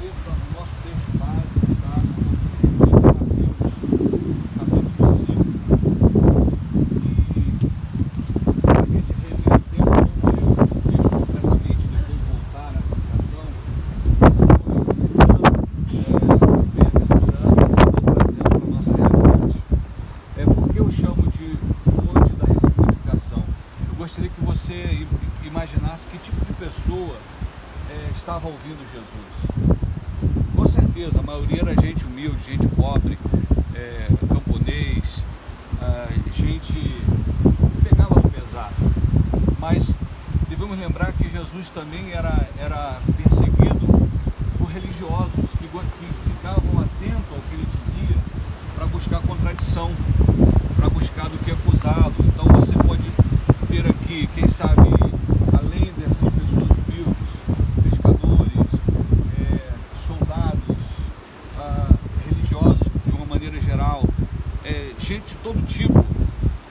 ler para o nosso texto básico, tá? Mateus, capítulo 5. E para a gente rever o tempo, não vou ler o texto completamente, depois voltar na aplicação. Estou citando bem-aventuranças e estou trazendo para a nossa realidade. Porque eu chamo de fonte da ressignificação. Eu gostaria que você imaginasse que tipo de pessoa estava ouvindo Jesus. Com certeza, a maioria era gente humilde, gente pobre, camponês, gente que pegava no pesado. Mas devemos lembrar que Jesus também era perseguido por religiosos que ficavam atentos ao que ele dizia para buscar contradição, para buscar do que acusá-lo. Então você pode ter aqui, quem sabe, além dessas pessoas humildes, pescadores, soldados, religiosos de uma maneira geral, gente de todo tipo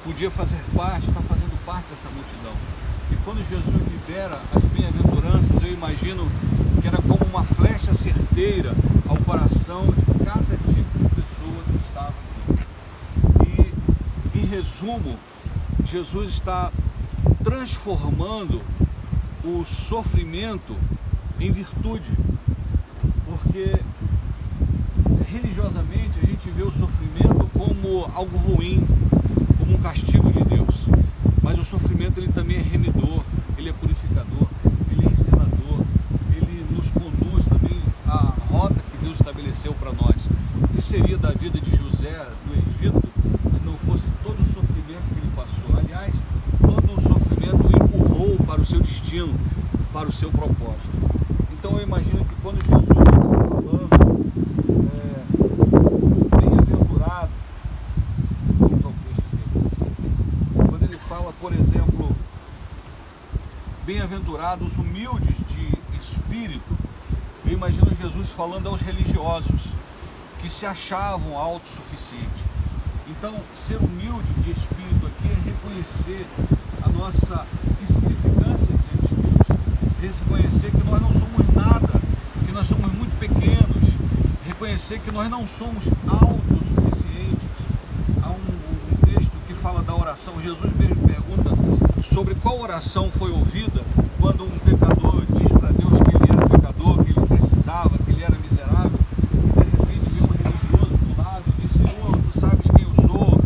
podia fazer parte, está fazendo parte dessa multidão. E quando Jesus libera as bem-aventuranças, eu imagino que era como uma flecha certeira ao coração de cada tipo de pessoa que estava aqui. E, em resumo, Jesus está transformando o sofrimento em virtude, porque religiosamente a gente vê o sofrimento como algo ruim, como um castigo de Deus, mas o sofrimento ele também é remidor, ele é purificador, ele é ensinador, ele nos conduz também à rota que Deus estabeleceu para nós. O que seria da vida de José do Egito se não fosse todo o sofrimento que ele passou? Aliás, todo o sofrimento o empurrou para o seu destino, para o seu propósito. Então eu imagino que quando Jesus estava falando, bem-aventurado, vamos ao texto dele. Quando ele fala, por exemplo, bem-aventurados humildes de espírito, eu imagino Jesus falando aos religiosos que se achavam autossuficientes. Então, ser humilde de espírito aqui é reconhecer a nossa insignificância diante de Deus, reconhecer que nós não somos nada, que nós somos muito pequenos, reconhecer que nós não somos autossuficientes. Há um texto que fala da oração. Jesus mesmo pergunta sobre qual oração foi ouvida quando um pecador diz para Deus que ele era pecador, que ele precisava, que ele era miserável, e de repente vem um religioso do lado e diz: Senhor, tu sabes quem eu sou,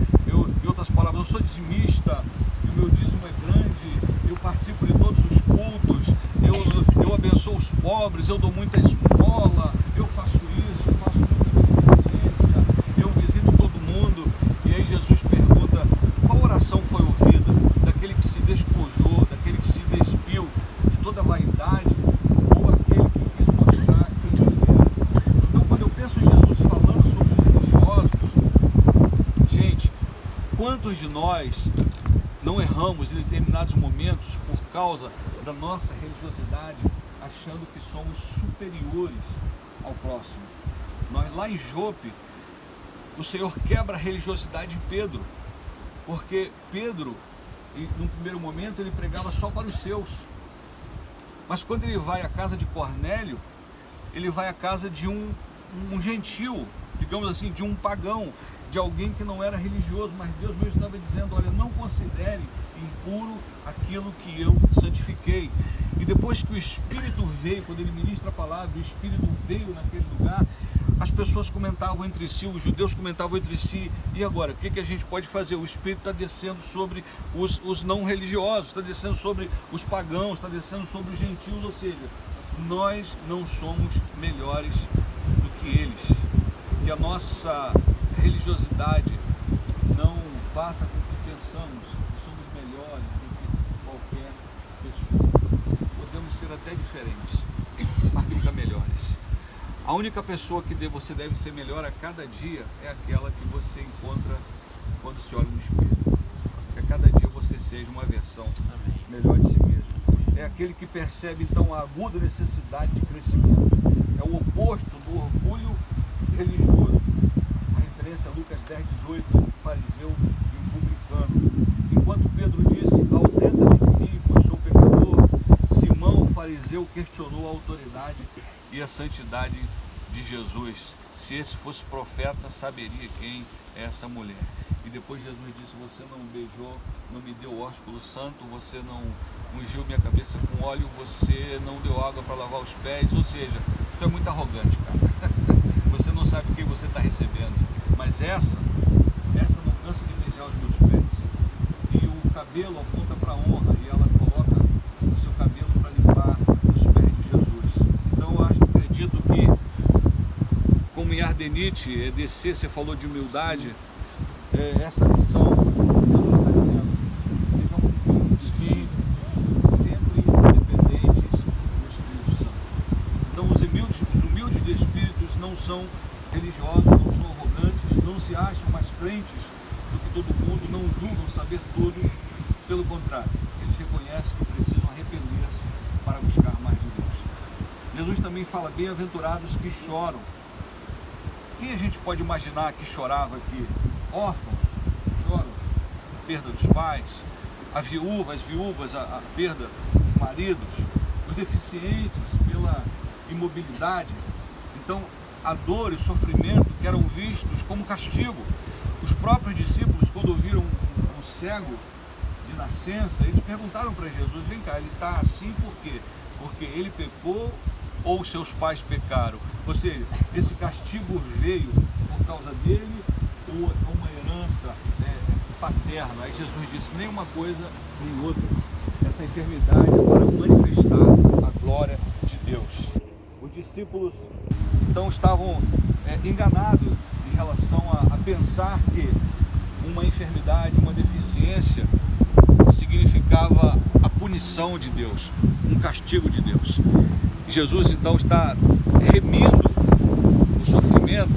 em outras palavras, eu sou dizimista, o meu dízimo é grande, eu participo de todos os cultos, eu abençoo os pobres, eu dou muita esmola, eu faço isso, eu faço muita beneficência, eu visito todo mundo. E aí Jesus pergunta: qual oração foi ouvida daquele que se despojou, daquele que se despiu de toda a vaidade, ou aquele que quis mostrar quem ele era? Então, quando eu penso em Jesus falando sobre os religiosos, gente, quantos de nós não erramos em determinados momentos por causa da nossa religiosidade, achando que somos superiores ao próximo? Lá em Jope, o Senhor quebra a religiosidade de Pedro, porque Pedro, num primeiro momento, ele pregava só para os seus, mas quando ele vai à casa de Cornélio, ele vai à casa de um gentil, digamos assim, de um pagão, de alguém que não era religioso, mas Deus mesmo estava dizendo: olha, não considere impuro aquilo que eu santifiquei. E depois que o Espírito veio, quando ele ministra a palavra, o Espírito veio naquele lugar, as pessoas comentavam entre si, os judeus comentavam entre si: e agora, o que a gente pode fazer? O Espírito está descendo sobre os não religiosos, está descendo sobre os pagãos, está descendo sobre os gentios, ou seja, nós não somos melhores do que eles. Que a nossa religiosidade não faça com que pensamos que somos melhores do que qualquer pessoa. Podemos ser até diferentes, mas nunca melhores. A única pessoa que você deve ser melhor a cada dia é aquela que você encontra quando se olha no espelho. Que a cada dia você seja uma versão melhor de si mesmo. É aquele que percebe então a aguda necessidade de crescimento. É o oposto do orgulho religioso. A referência a Lucas 10:18, fariseu e um publicano. Enquanto Pedro disse: ausenta-te de mim, pois sou pecador, Simão, o fariseu, questionou a autoridade e a santidade de Jesus. Se esse fosse profeta, saberia quem é essa mulher. E depois Jesus disse: você não beijou, não me deu ósculo santo, você não ungiu minha cabeça com óleo, você não deu água para lavar os pés. Ou seja, tu é muito arrogante, cara. Você não sabe quem você está recebendo. Mas essa não cansa de beijar os meus pés. E o cabelo aponta para a honra, e ela coloca o seu cabelo para limpar os pés de Jesus. Então eu acredito que, como em Ardenite, descer, você falou de humildade, essa lição, ela está dizendo: sejam sempre independentes do Espírito Santo. Então os humildes de espíritos não são religiosos, não são arrogantes, não se acham mais crentes do que todo mundo, não julgam saber tudo. Pelo contrário, eles reconhecem que precisam arrepender-se para buscar mais de Deus. Jesus também fala: bem-aventurados que choram. Quem a gente pode imaginar que chorava aqui? Órfãos choram, a perda dos pais, as viúvas, a perda dos maridos, os deficientes pela imobilidade. Então, a dor e o sofrimento que eram vistos como castigo. Os próprios discípulos, quando ouviram um cego de nascença, eles perguntaram para Jesus: vem cá, ele está assim por quê? Porque ele pecou ou seus pais pecaram? Ou seja, esse castigo veio por causa dele ou uma herança paterna? Aí Jesus disse: nem uma coisa nem outra. Essa enfermidade é para manifestar a glória de Deus. Os discípulos então estavam enganados em relação a pensar que uma enfermidade, uma deficiência significava a punição de Deus, um castigo de Deus. E Jesus então está remindo o sofrimento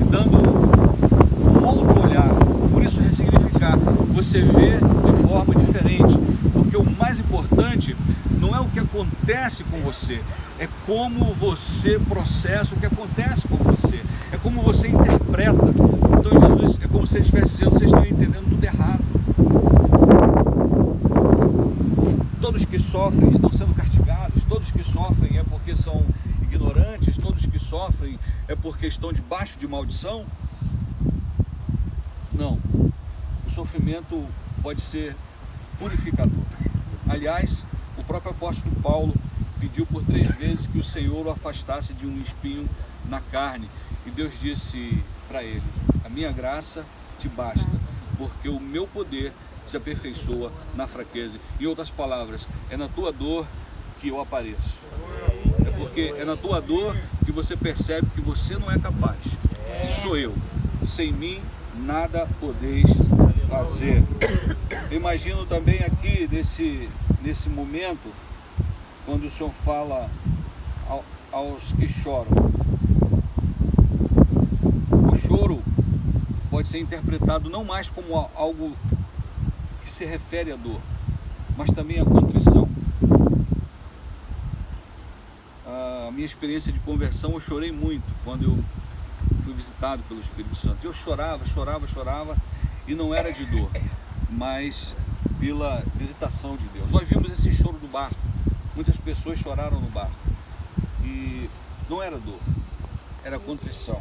e dando um outro olhar. Por isso, ressignificar, você vê de forma diferente, porque o mais importante não é o que acontece com você, é como você processa o que acontece com você, é como você interpreta. Então Jesus, é como se ele estivesse dizendo: vocês estão entendendo tudo errado. Todos que sofrem estão sendo castigados, todos que sofrem é porque são ignorantes, todos que sofrem é porque estão debaixo de maldição. Não, o sofrimento pode ser purificador. Aliás, o próprio apóstolo Paulo pediu por 3 vezes que o Senhor o afastasse de um espinho na carne. E Deus disse para ele: a minha graça te basta, porque o meu poder se aperfeiçoa na fraqueza. Em outras palavras, é na tua dor que eu apareço. É porque é na tua dor que você percebe que você não é capaz. E sou eu. Sem mim nada podeis fazer. Eu imagino também aqui nesse momento, quando o Senhor fala aos que choram. O choro pode ser interpretado não mais como algo que se refere à dor, mas também à contrição. A minha experiência de conversão, eu chorei muito quando eu fui visitado pelo Espírito Santo. Eu chorava, e não era de dor, mas pela visitação de Deus. Nós vimos esse choro do barco. Muitas pessoas choraram no barco. E não era dor, era contrição.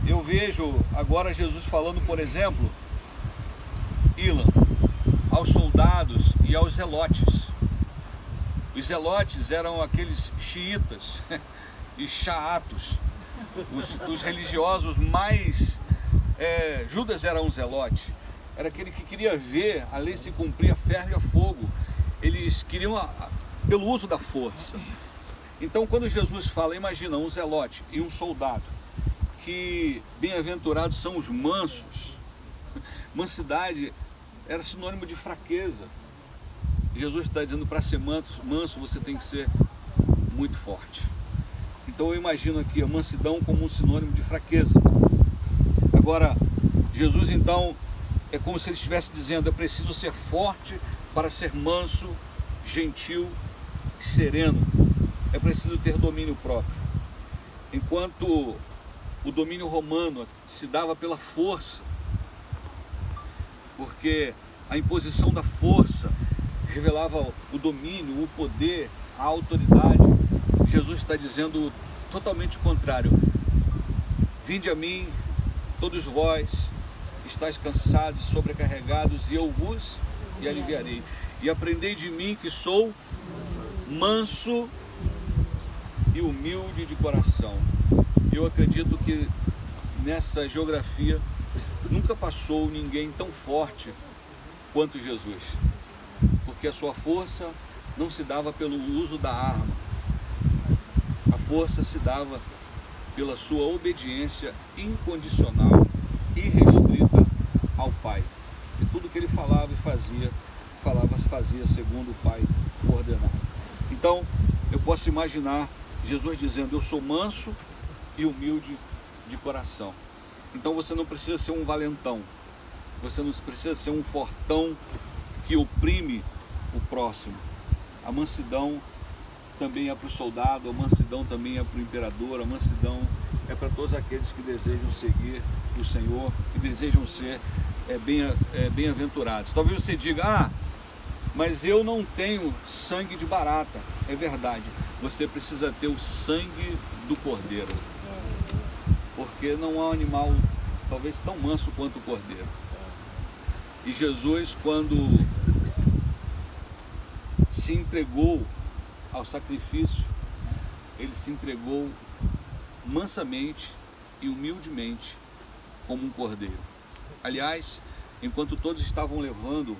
Eu vejo agora Jesus falando, por exemplo, Ilan, aos soldados e aos zelotes. Os zelotes eram aqueles xiitas e xaatos, os religiosos mais... Judas era um zelote, era aquele que queria ver a lei se cumprir a ferro e a fogo. Eles queriam pelo uso da força. Então, quando Jesus fala, imagina um zelote e um soldado, que bem-aventurados são os mansos. Mansidade era sinônimo de fraqueza. Jesus está dizendo: para ser manso você tem que ser muito forte. Então eu imagino aqui a mansidão como um sinônimo de fraqueza. Agora, Jesus então é como se ele estivesse dizendo: é preciso ser forte para ser manso, gentil e sereno. É preciso ter domínio próprio. Enquanto o domínio romano se dava pela força, porque a imposição da força revelava o domínio, o poder, a autoridade, Jesus está dizendo totalmente o contrário. Vinde a mim, todos vós estáis cansados, sobrecarregados, e eu vos aliviarei. E aprendei de mim, que sou manso e humilde de coração. Eu acredito que nessa geografia nunca passou ninguém tão forte quanto Jesus, porque a sua força não se dava pelo uso da arma, a força se dava pela sua obediência incondicional, irrestrita ao Pai. E tudo que ele falava e fazia segundo o Pai ordenado. Então, eu posso imaginar Jesus dizendo: eu sou manso e humilde de coração. Então você não precisa ser um valentão, você não precisa ser um fortão que oprime o próximo. A mansidão também é para o soldado, a mansidão também é para o imperador, a mansidão é para todos aqueles que desejam seguir o Senhor, que desejam ser bem-aventurados. Talvez você diga: mas eu não tenho sangue de barata. É verdade, você precisa ter o sangue do cordeiro, porque não há um animal talvez tão manso quanto o cordeiro. E Jesus, quando se entregou ao sacrifício, ele se entregou mansamente e humildemente como um cordeiro. Aliás, enquanto todos estavam levando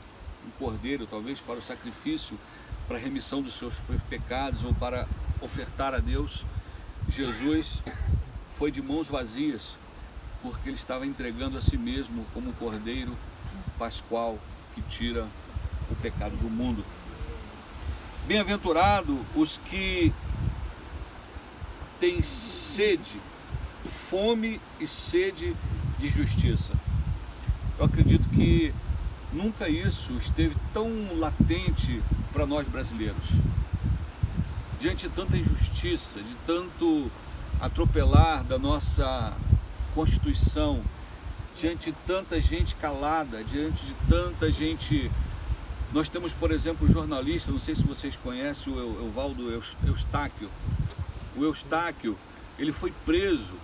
um cordeiro, talvez para o sacrifício, para a remissão dos seus pecados ou para ofertar a Deus, Jesus foi de mãos vazias, porque ele estava entregando a si mesmo como um cordeiro pascual que tira o pecado do mundo. Bem-aventurado os que têm sede, fome e sede de justiça. Eu acredito que nunca isso esteve tão latente para nós brasileiros. Diante de tanta injustiça, de tanto atropelar da nossa Constituição, diante de tanta gente calada, diante de tanta gente... Nós temos, por exemplo, um jornalista, não sei se vocês conhecem, o Evaldo Eustáquio. O Eustáquio, ele foi preso,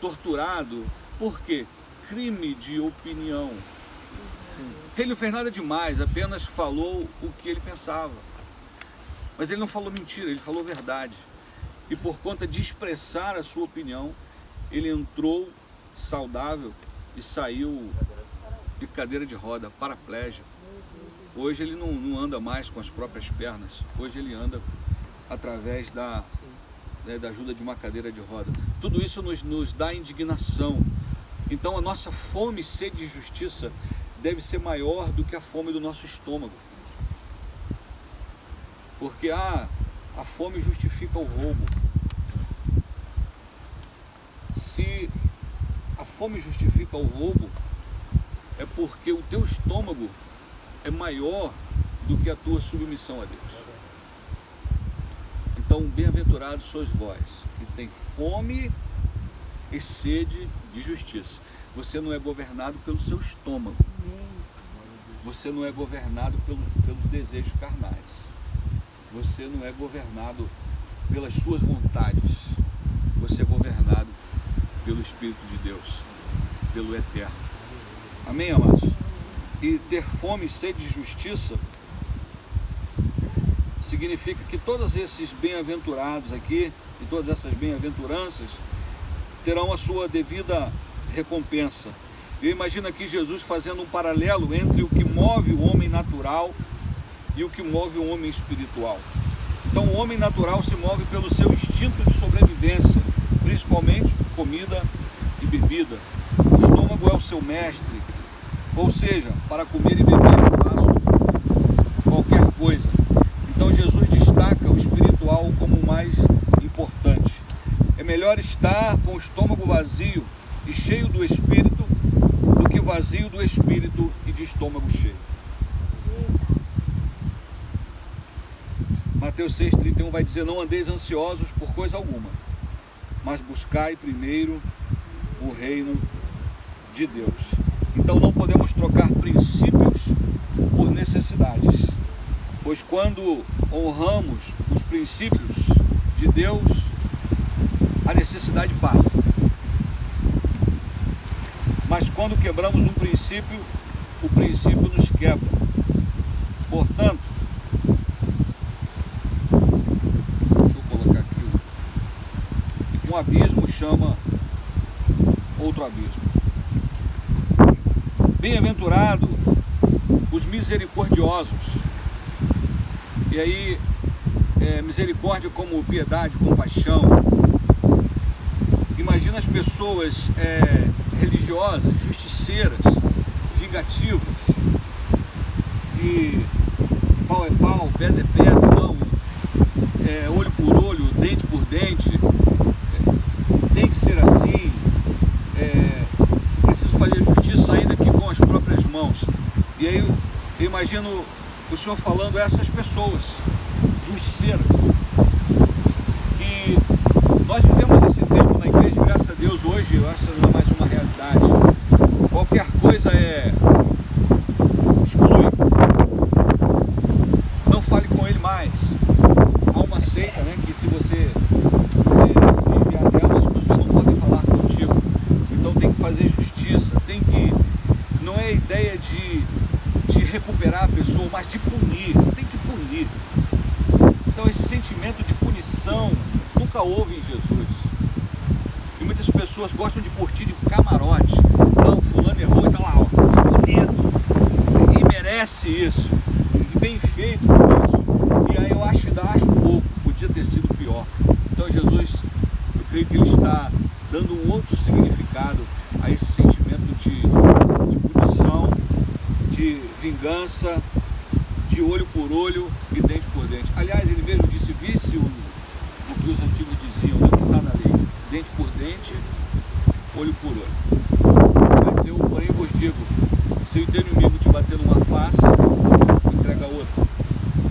torturado, por quê? Crime de opinião. Ele não fez nada demais, apenas falou o que ele pensava. Mas ele não falou mentira, ele falou verdade. E por conta de expressar a sua opinião, ele entrou saudável e saiu de cadeira de roda, paraplégico. Hoje ele não anda mais com as próprias pernas, hoje ele anda através da ajuda de uma cadeira de roda. Tudo isso nos dá indignação. Então a nossa fome e sede de justiça deve ser maior do que a fome do nosso estômago. Porque a fome justifica o roubo. Se a fome justifica o roubo, é porque o teu estômago é maior do que a tua submissão a Deus. Então, bem-aventurados sois vós, que tem fome e sede de justiça. Você não é governado pelo seu estômago. Você não é governado pelos desejos carnais. Você não é governado pelas suas vontades. Você é governado pelo Espírito de Deus, pelo Eterno. Amém, amados? E ter fome e sede de justiça significa que todos esses bem-aventurados aqui, e todas essas bem-aventuranças, terão a sua devida recompensa. Eu imagino aqui Jesus fazendo um paralelo entre o que move o homem natural e o que move o homem espiritual. Então o homem natural se move pelo seu instinto de sobrevivência, principalmente comida e bebida. O estômago é o seu mestre, ou seja, para comer e beber eu faço qualquer coisa. Então Jesus destaca o espiritual como o mais importante. É melhor estar com o estômago vazio e cheio do Espírito do que vazio do Espírito e de estômago cheio. Mateus 6,31 vai dizer: não andeis ansiosos por coisa alguma, mas buscai primeiro o reino de Deus. Então não podemos trocar princípios por necessidades. Pois quando honramos os princípios de Deus, a necessidade passa. Mas quando quebramos um princípio, o princípio nos quebra. Portanto, deixa eu colocar aqui, um abismo chama outro abismo. Bem-aventurados os misericordiosos. E aí, misericórdia como piedade, compaixão. Imagina as pessoas religiosas, justiceiras, vingativas, e pau é pau, pedra é pedra, não, olho por olho, dente por dente, tem que ser assim, preciso fazer justiça ainda que com as próprias mãos. E aí eu imagino o Senhor falando a essas pessoas justiceiras, que nós vivemos esse tempo na igreja, graças a Deus, hoje essa não é mais uma realidade. Qualquer coisa exclui, não fale com ele mais. Há uma seita, né, que se você se desviar dela, as pessoas não podem falar contigo. Então tem que fazer justiça, não é a ideia de recuperar a pessoa, mas de punir, tem que punir. Então esse sentimento de punição nunca houve em Jesus. E muitas pessoas gostam de curtir de camarote. Não, fulano errou e tá lá, ó, tá bonito. E merece isso. E bem feito por isso. E aí eu acho pouco, podia ter sido pior. Então Jesus, eu creio que ele está dando um outro significado a esse sentimento de punição, de vingança, de olho por olho e dente por dente. Aliás, ele mesmo disse, visse o que os antigos diziam, né, que está na lei, dente por dente, olho por olho. Mas eu, porém, vos digo, se o teu inimigo te bater numa face, entrega outra.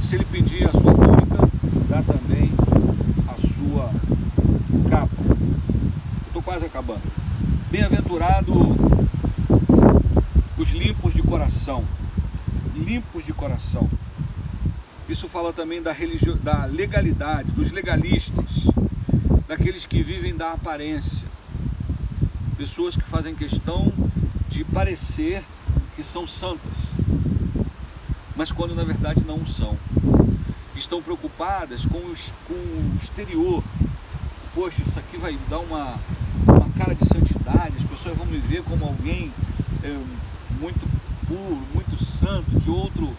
Se ele pedir a sua túnica, dá também a sua capa. Estou quase acabando. Bem-aventurado os limpos de coração. Limpos de coração. Isso fala também da legalidade, dos legalistas, daqueles que vivem da aparência. Pessoas que fazem questão de parecer que são santas, mas quando na verdade não são. Estão preocupadas com o exterior. Poxa, isso aqui vai dar uma cara de santidade, as pessoas vão me ver como alguém muito puro, muito santo, de outro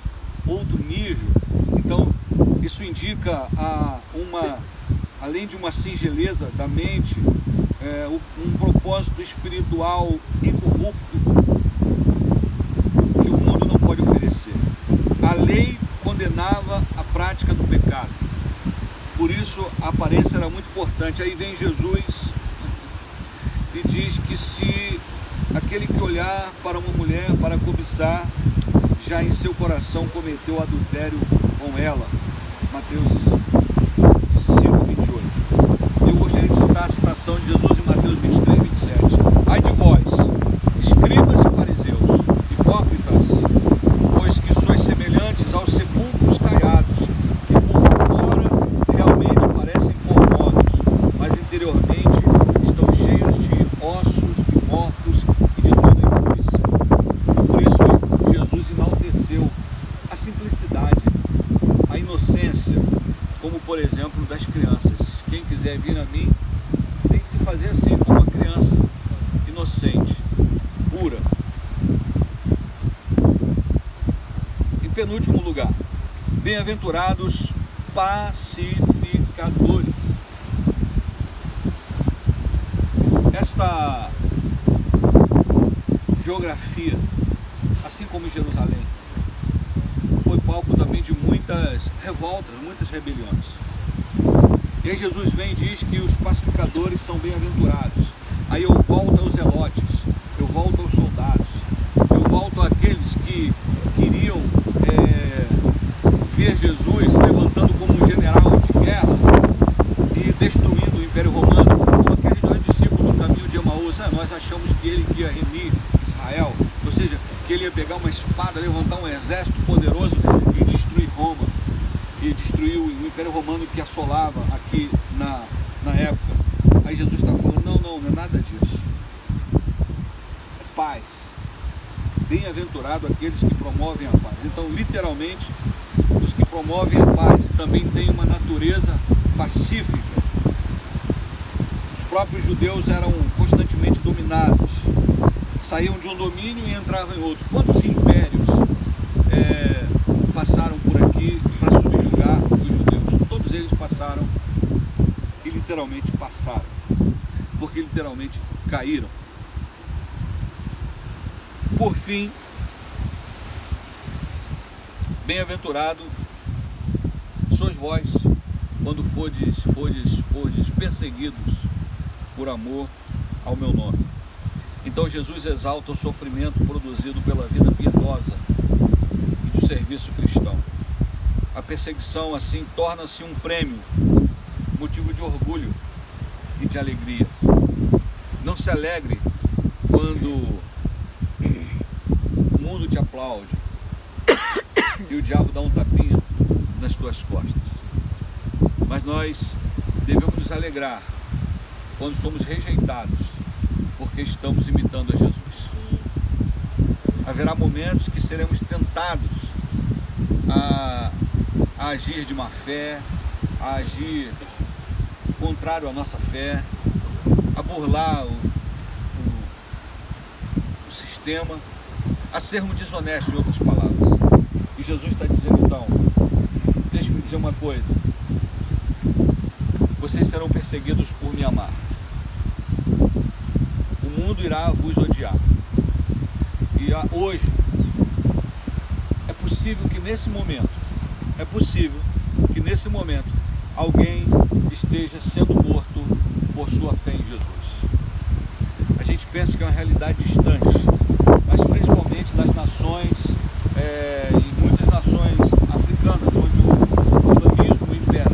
nível. Então, isso indica além de uma singeleza da mente, um propósito espiritual incorrupto que o mundo não pode oferecer. A lei condenava a prática do pecado, por isso a aparência era muito importante. Aí vem Jesus e diz que se aquele que olhar para uma mulher para cobiçar, já em seu coração cometeu adultério com ela. Mateus 5:28. Eu gostaria de citar a citação de Jesus em Mateus 23:27. Ai de vós, escribas e fariseus, hipócritas, pois que sois semelhantes aos sepulcros caiados, que por fora realmente parecem formosos, mas interiormente estão cheios de ossos, de mortos e de toda imundícia. Por isso Jesus enalteceu a simplicidade, a inocência, como por exemplo das crianças. Quem quiser vir a mim tem que se fazer assim, como uma criança inocente, pura. Em penúltimo lugar, bem-aventurados pacificadores. Esta geografia, assim como em Jerusalém, foi palco também de muitas revoltas, muitas rebeliões. E aí Jesus vem e diz que os pacificadores são bem-aventurados. Aí eu volto aos zelotes, eu volto aos soldados, eu volto àqueles que queriam ver Jesus levantando como um general de guerra e destruindo o Império Romano, como aqueles dois discípulos no caminho de Emaús. Nós achamos que ele ia remir Israel, ou seja, que ele ia pegar uma espada, levantar um exército poderoso e destruir Roma. que destruiu o Império Romano que assolava aqui na época. Aí Jesus está falando, não é nada disso. É paz. Bem-aventurado aqueles que promovem a paz. Então, literalmente, os que promovem a paz também têm uma natureza pacífica. Os próprios judeus eram constantemente dominados. Saíam de um domínio e entravam em outro. Quantos impérios passaram por aqui para subjugar os judeus? Todos eles passaram e literalmente passaram, porque literalmente caíram. Por fim, bem-aventurado sois vós quando fordes perseguidos por amor ao meu nome. Então Jesus exalta o sofrimento produzido pela vida piedosa e do serviço cristão. A perseguição assim torna-se um prêmio, motivo de orgulho e de alegria. Não se alegre quando o mundo te aplaude e o diabo dá um tapinha nas tuas costas. Mas nós devemos nos alegrar quando somos rejeitados, porque estamos imitando a Jesus. Haverá momentos que seremos tentados a agir de má fé, a agir contrário à nossa fé, a burlar o sistema, a sermos desonestos, em outras palavras. E Jesus está dizendo, então, deixe-me dizer uma coisa: vocês serão perseguidos por me amar. O mundo irá vos odiar. E hoje é possível que nesse momento alguém esteja sendo morto por sua fé em Jesus. A gente pensa que é uma realidade distante, mas principalmente nas nações, em muitas nações africanas, onde o islamismo impera.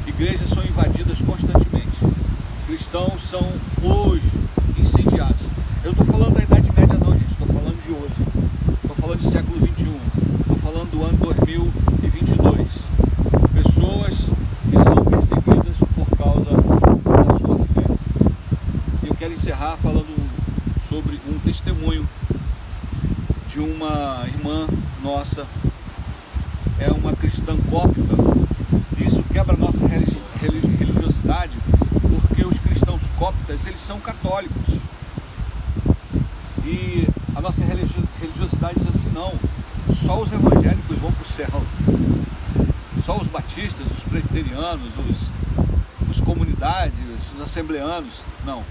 Igrejas são invadidas constantemente. Cristãos são hoje incendiados. Eu não estou falando da Idade Média não, gente, estou falando de hoje. Estou falando do século XXI. Estou falando do ano 2022. Pessoas que são perseguidas por causa da sua fé. E eu quero encerrar falando sobre um testemunho de uma irmã nossa. É uma cristã cópita. Isso quebra a nossa religiosidade, porque os cristãos cóptas, eles são católicos. E a nossa religiosidade diz assim, não, só os evangélicos vão para o céu. Só os batistas, os presbiterianos, os comunidades, os assembleanos. Não.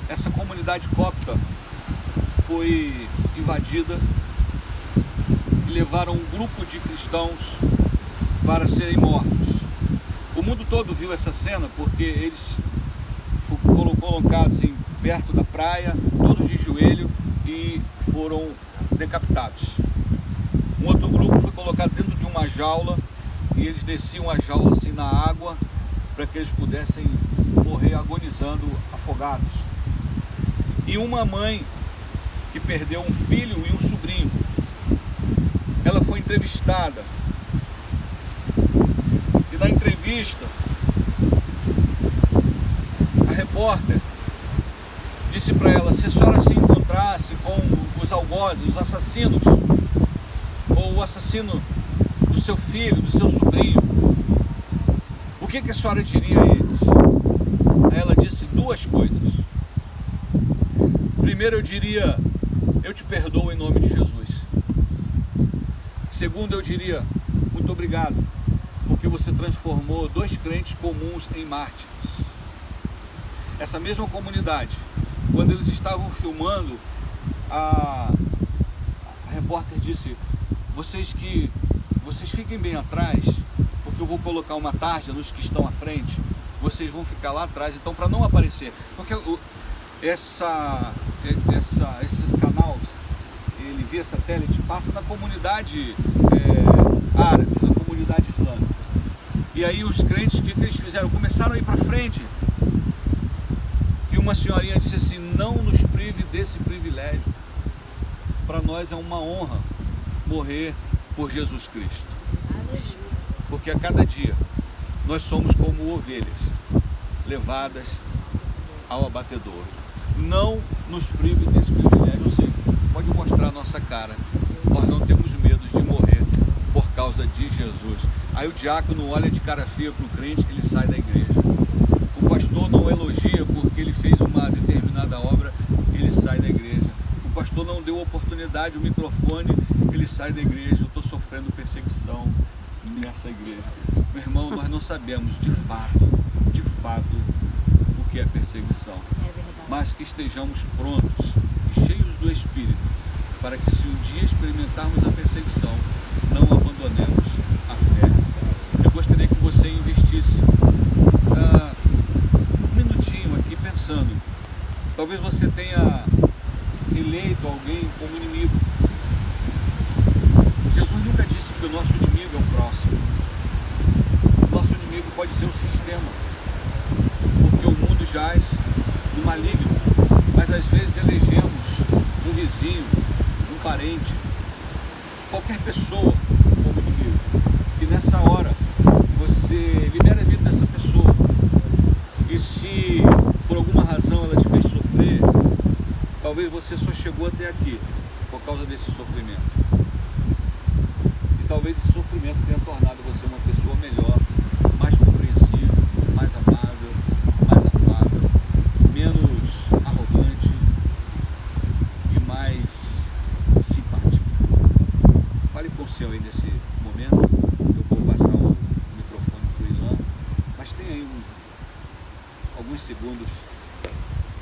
Essa comunidade cópita foi invadida e levaram um grupo de cristãos para serem mortos. O mundo todo viu essa cena porque eles foram colocados perto da praia, todos de joelho, e foram decapitados. Um outro grupo foi colocado dentro de uma jaula e eles desciam a jaula assim na água para que eles pudessem morrer agonizando, afogados. E uma mãe que perdeu um filho e um sobrinho, ela foi entrevistada. E na entrevista, a repórter disse para ela, se a senhora se encontrasse com os algozes, os assassinos, ou o assassino do seu filho, do seu sobrinho, o que a senhora diria a eles? Aí ela disse duas coisas. Primeiro, eu diria, eu te perdoo em nome de Jesus. Segundo, eu diria, muito obrigado, porque você transformou dois crentes comuns em mártires. Essa mesma comunidade, quando eles estavam filmando, a repórter disse, vocês fiquem bem atrás, porque eu vou colocar uma tarja nos que estão à frente, vocês vão ficar lá atrás, então para não aparecer, porque esse canal, ele via satélite, passa na comunidade árabe, na comunidade islâmica. E aí os crentes, o que eles fizeram? Começaram a ir para frente. E uma senhorinha disse assim, não nos prive desse privilégio. Para nós é uma honra morrer por Jesus Cristo. Porque a cada dia nós somos como ovelhas levadas ao abatedouro. Não nos prive desse privilégio. Eu sei, pode mostrar a nossa cara. Nós não temos medo de morrer por causa de Jesus. Aí o diácono olha de cara feia para o crente, ele sai da igreja. O pastor não elogia porque ele fez uma determinada obra, ele sai da igreja. O pastor não deu oportunidade, o microfone, ele sai da igreja. Eu estou sofrendo perseguição nessa igreja. Meu irmão, nós não sabemos de fato, o que é perseguição. Mas que estejamos prontos e cheios do Espírito, para que se um dia experimentarmos a perseguição, não abandonemos a fé. Eu gostaria que você investisse um minutinho aqui pensando. Talvez você tenha eleito alguém como inimigo. Jesus nunca disse que o nosso inimigo é o próximo. O nosso inimigo pode ser o sistema, porque o mundo jaz no maligno, mas às vezes elegemos um vizinho, um parente, qualquer pessoa como inimigo. E nessa hora você libera a vida dessa pessoa. E se por alguma razão ela te fez sofrer, talvez você só chegou até aqui por causa desse sofrimento. E talvez esse sofrimento tenha tornado você uma pessoa melhor, mais compreensiva, mais amável, mais afável, menos arrogante e mais simpático. Fale com o Senhor aí nesse momento. Eu vou passar o microfone para o Ilan, mas tem aí alguns segundos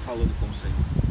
falando com o Senhor.